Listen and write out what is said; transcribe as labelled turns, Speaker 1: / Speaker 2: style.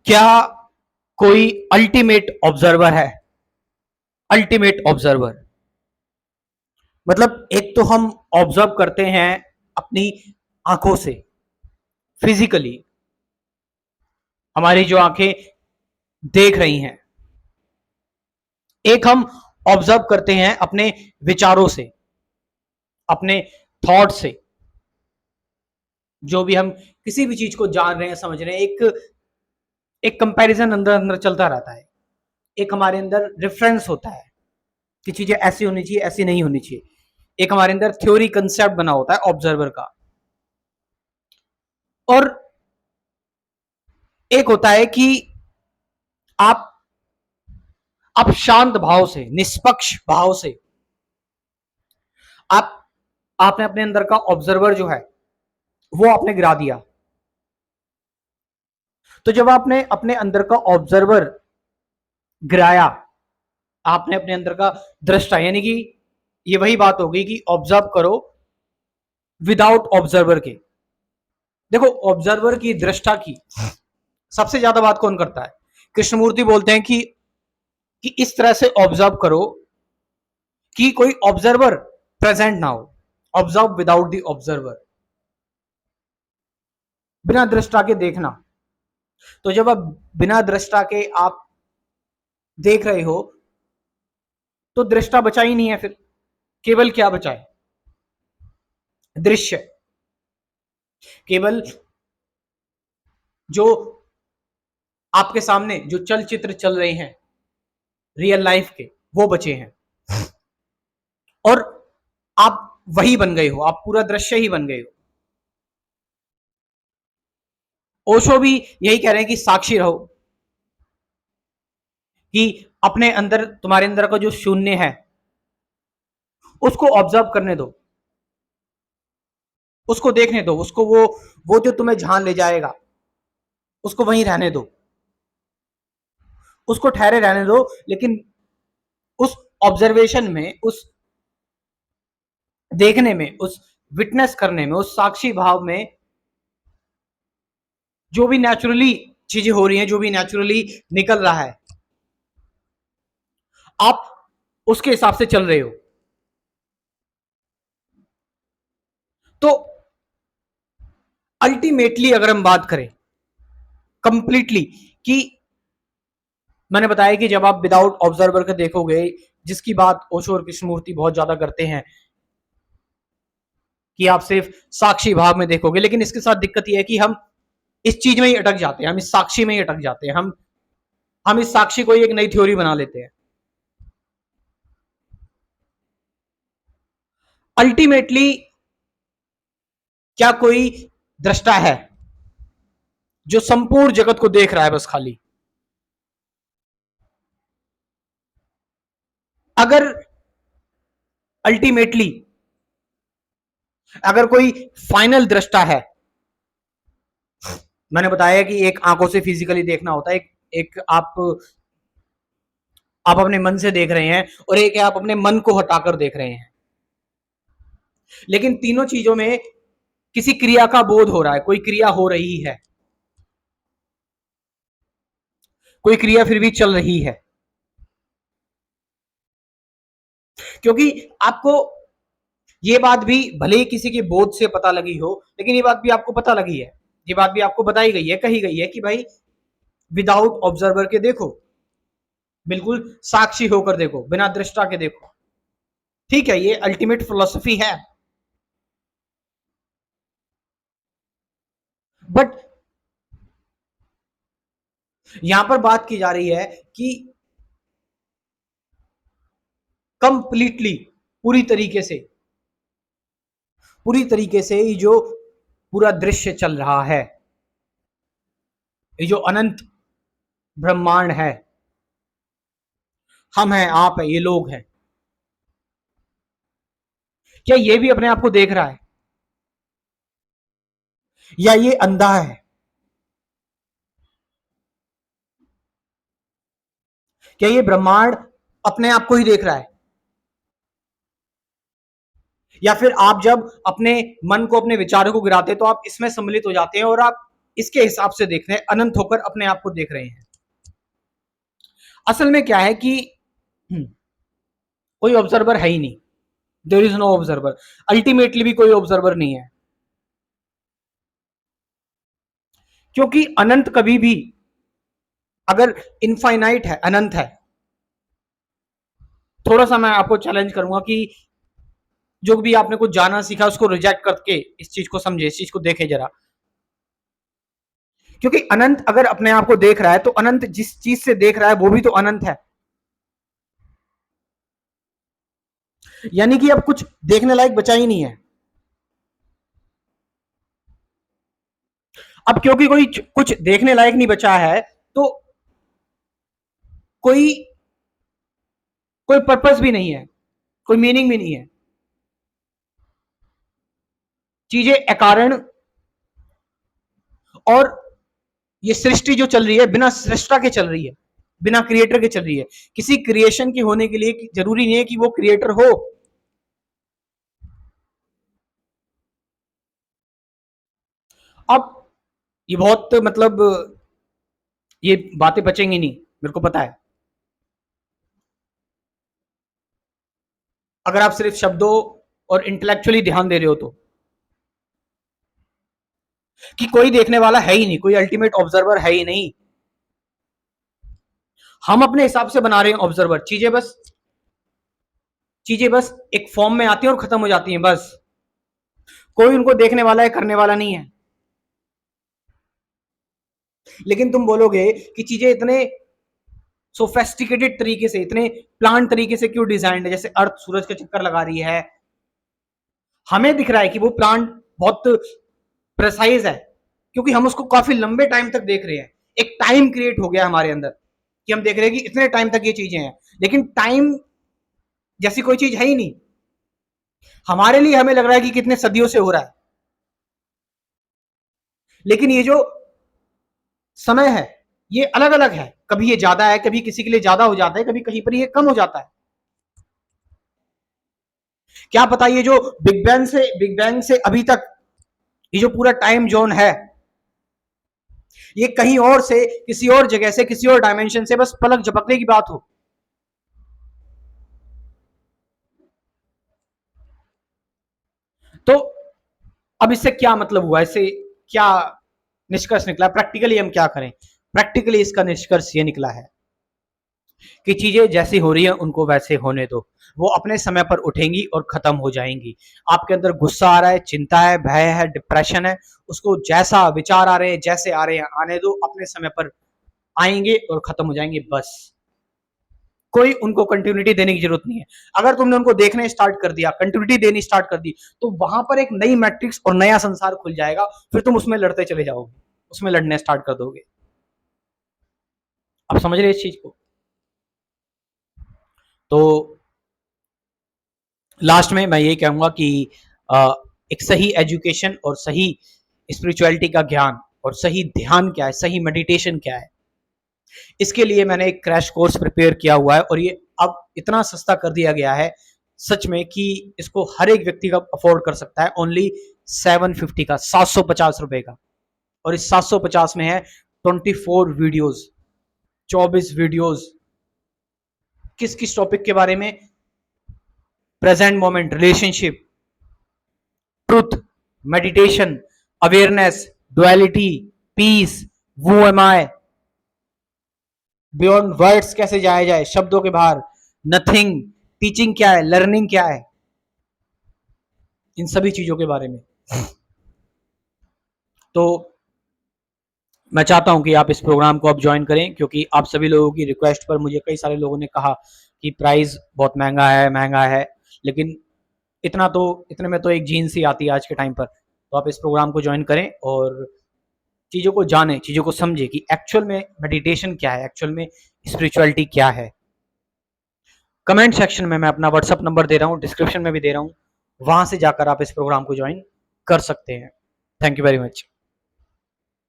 Speaker 1: क्या कोई ultimate observer है? अल्टीमेट ऑब्जर्वर मतलब एक तो हम ऑब्जर्व करते हैं अपनी आंखों से, फिजिकली हमारी जो आंखें देख रही हैं। एक हम ऑब्जर्व करते हैं अपने विचारों से, अपने थॉट से। जो भी हम किसी भी चीज को जान रहे हैं, समझ रहे हैं, एक कंपैरिजन अंदर अंदर चलता रहता है। एक हमारे अंदर रेफरेंस होता है कि चीजें ऐसी होनी चाहिए, ऐसी नहीं होनी चाहिए। एक हमारे अंदर थ्योरी कंसेप्ट बना होता है ऑब्जर्वर का। और एक होता है कि आप शांत भाव से, निष्पक्ष भाव से आप आपने अपने अंदर का ऑब्जर्वर जो है वो आपने गिरा दिया। तो जब आपने अपने अंदर का ऑब्जर्वर गिराया, आपने अपने अंदर का दृष्टा, यानी कि ये वही बात होगी कि ऑब्जर्व करो विदाउट ऑब्जर्वर के। देखो, ऑब्जर्वर की, दृष्टा की सबसे ज्यादा बात कौन करता है? कृष्णमूर्ति बोलते हैं कि इस तरह से ऑब्जर्व करो कि कोई ऑब्जर्वर प्रेजेंट ना हो। ऑब्जर्व विदाउट द ऑब्जर्वर, बिना दृष्टा के देखना। तो जब आप बिना दृष्टा के आप देख रहे हो तो दृष्टा बचा ही नहीं है। फिर केवल क्या बचा है? दृश्य। केवल जो आपके सामने जो चलचित्र चल रहे हैं रियल लाइफ के, वो बचे हैं। और आप वही बन गए हो, आप पूरा दृश्य ही बन गए हो। ओशो भी यही कह रहे हैं कि साक्षी रहो, कि अपने अंदर, तुम्हारे अंदर का जो शून्य है उसको ऑब्जर्व करने दो, उसको देखने दो, उसको वो जो तुम्हें जहां ले जाएगा उसको वहीं रहने दो, उसको ठहरे रहने दो। लेकिन उस ऑब्जर्वेशन में, उस देखने में, उस विटनेस करने में, उस साक्षी भाव में जो भी नेचुरली चीजें हो रही हैं, जो भी नेचुरली निकल रहा है, आप उसके हिसाब से चल रहे हो। तो अल्टीमेटली अगर हम बात करें कंप्लीटली, कि मैंने बताया कि जब आप विदाउट ऑब्जर्वर के देखोगे, जिसकी बात ओशो और कृष्णमूर्ति बहुत ज्यादा करते हैं कि आप सिर्फ साक्षी भाव में देखोगे। लेकिन इसके साथ दिक्कत यह है कि हम इस चीज में ही अटक जाते हैं, हम इस साक्षी में ही अटक जाते हैं। हम इस साक्षी को ही एक नई थ्योरी बना लेते हैं। अल्टीमेटली क्या कोई दृष्टा है जो संपूर्ण जगत को देख रहा है बस खाली? अगर अल्टीमेटली अगर कोई फाइनल दृष्टा है, मैंने बताया कि एक आंखों से फिजिकली देखना होता है, एक आप अपने मन से देख रहे हैं, और एक है आप अपने मन को हटाकर देख रहे हैं। लेकिन तीनों चीजों में किसी क्रिया का बोध हो रहा है, कोई क्रिया हो रही है, कोई क्रिया फिर भी चल रही है। क्योंकि आपको ये बात भी भले ही किसी के बोध से पता लगी हो, लेकिन ये बात भी आपको पता लगी है, ये बात भी आपको बताई गई है, कही गई है कि भाई विदाउट ऑब्जर्वर के देखो, बिल्कुल साक्षी होकर देखो, बिना दृष्टा के देखो। ठीक है, ये अल्टीमेट फिलॉसफी है। बट यहां पर बात की जा रही है कि कंप्लीटली, पूरी तरीके से, पूरी तरीके से ये जो पूरा दृश्य चल रहा है, ये जो अनंत ब्रह्मांड है, हम हैं, आप है, ये लोग हैं, क्या ये भी अपने आप को देख रहा है, या ये अंधा है? क्या ये ब्रह्मांड अपने आप को ही देख रहा है? या फिर आप जब अपने मन को, अपने विचारों को गिराते हैं तो आप इसमें सम्मिलित हो जाते हैं और आप इसके हिसाब से देख रहे हैं, अनंत होकर अपने आप को देख रहे हैं। असल में क्या है कि कोई ऑब्जर्वर है ही नहीं, there is no observer, ultimately भी कोई ऑब्जर्वर नहीं है, क्योंकि अनंत कभी भी अगर इनफाइनाइट है, अनंत है, थोड़ा सा मैं आपको चैलेंज करूंगा कि जो भी आपने कुछ जाना सीखा उसको रिजेक्ट करके इस चीज को समझे, इस चीज को देखे जरा, क्योंकि अनंत अगर अपने आप को देख रहा है तो अनंत जिस चीज से देख रहा है वो भी तो अनंत है, यानी कि अब कुछ देखने लायक बचा ही नहीं है। अब क्योंकि कोई कुछ देखने लायक नहीं बचा है तो कोई कोई पर्पस भी नहीं है, कोई मीनिंग भी नहीं है, चीजें अकारण, और ये सृष्टि जो चल रही है बिना सृष्टा के चल रही है, बिना क्रिएटर के चल रही है। किसी क्रिएशन की होने के लिए जरूरी नहीं है कि वो क्रिएटर हो। अब ये बहुत मतलब ये बातें बचेंगी नहीं, मेरे को पता है, अगर आप सिर्फ शब्दों और इंटेलेक्चुअली ध्यान दे रहे हो तो, कि कोई देखने वाला है ही नहीं, कोई अल्टीमेट ऑब्जर्वर है ही नहीं, हम अपने हिसाब से बना रहे हैं ऑब्जर्वर, चीजें बस एक फॉर्म में आती हैं और खत्म हो जाती हैं बस, कोई उनको देखने वाला है, करने वाला नहीं है। लेकिन तुम बोलोगे कि चीजें इतने सोफेस्टिकेटेड तरीके से, इतने प्लान तरीके से क्यों डिजाइंड है, जैसे अर्थ सूरज का चक्कर लगा रही है, हमें दिख रहा है कि वो प्लान बहुत प्रेसाइज है, क्योंकि हम उसको काफी लंबे टाइम तक देख रहे हैं, एक टाइम क्रिएट हो गया हमारे अंदर कि हम देख रहे हैं कि इतने टाइम तक ये चीजें हैं, लेकिन टाइम जैसी कोई चीज है ही नहीं, हमारे लिए हमें लग रहा है कि कितने सदियों से हो रहा है, लेकिन ये जो समय है ये अलग अलग है, कभी ये ज्यादा है, कभी किसी के लिए ज्यादा हो जाता है, कभी कहीं पर ये कम हो जाता है। क्या पता ये जो बिग बैंग से अभी तक ये जो पूरा टाइम जोन है, ये कहीं और से, किसी और जगह से, किसी और डायमेंशन से बस पलक झपकने की बात हो। तो अब इससे क्या मतलब हुआ, इससे क्या निष्कर्ष निकला, प्रैक्टिकली हम क्या करें? प्रैक्टिकली इसका निष्कर्ष ये निकला है कि चीजें जैसी हो रही है उनको वैसे होने दो, वो अपने समय पर उठेंगी और खत्म हो जाएंगी। आपके अंदर गुस्सा आ रहा है, चिंता है, भय है, डिप्रेशन है, उसको जैसा विचार आ रहे हैं, जैसे आ रहे हैं आने दो, अपने समय पर आएंगे और खत्म हो जाएंगे बस। कोई उनको कंटिन्यूटी देने की जरूरत नहीं है। अगर तुमने उनको देखने स्टार्ट कर दिया, कंटिन्यूटी देनी स्टार्ट कर दी, तो वहां पर एक नई मैट्रिक्स और नया संसार खुल जाएगा, फिर तुम उसमें लड़ते चले जाओगे, उसमें लड़ने स्टार्ट कर दोगे। आप समझ रहे इस चीज को? तो लास्ट में मैं ये कहूंगा कि एक सही एजुकेशन और सही स्पिरिचुअलिटी का ज्ञान और सही ध्यान क्या है, सही मेडिटेशन क्या है, इसके लिए मैंने एक क्रैश कोर्स प्रिपेयर किया हुआ है, और ये अब इतना सस्ता कर दिया गया है सच में कि इसको हर एक व्यक्ति का अफोर्ड कर सकता है। ओनली 750 का, 750 रुपए का, और इस 750 में है 24 वीडियोस, 24 वीडियोस, किस किस टॉपिक के बारे में? Present moment, relationship, truth, meditation, awareness, duality, peace, who am I, beyond words कैसे जाया जाए, शब्दों के बाहर, नथिंग, टीचिंग क्या है, लर्निंग क्या है, इन सभी चीजों के बारे में। तो मैं चाहता हूं कि आप इस प्रोग्राम को अब ज्वाइन करें, क्योंकि आप सभी लोगों की रिक्वेस्ट पर मुझे कई सारे लोगों ने कहा कि प्राइस बहुत महंगा है, लेकिन इतने में तो एक जीन्स ही आती है आज के टाइम पर। तो आप इस प्रोग्राम को ज्वाइन करें और चीज़ों को जानें, चीज़ों को समझें कि एक्चुअल में मेडिटेशन क्या है, एक्चुअल में स्पिरिचुअलिटी क्या है। कमेंट सेक्शन में मैं अपना व्हाट्सअप नंबर दे रहा हूँ, डिस्क्रिप्शन में भी दे रहा हूँ, वहां से जाकर आप इस प्रोग्राम को ज्वाइन कर सकते हैं। Thank you very much.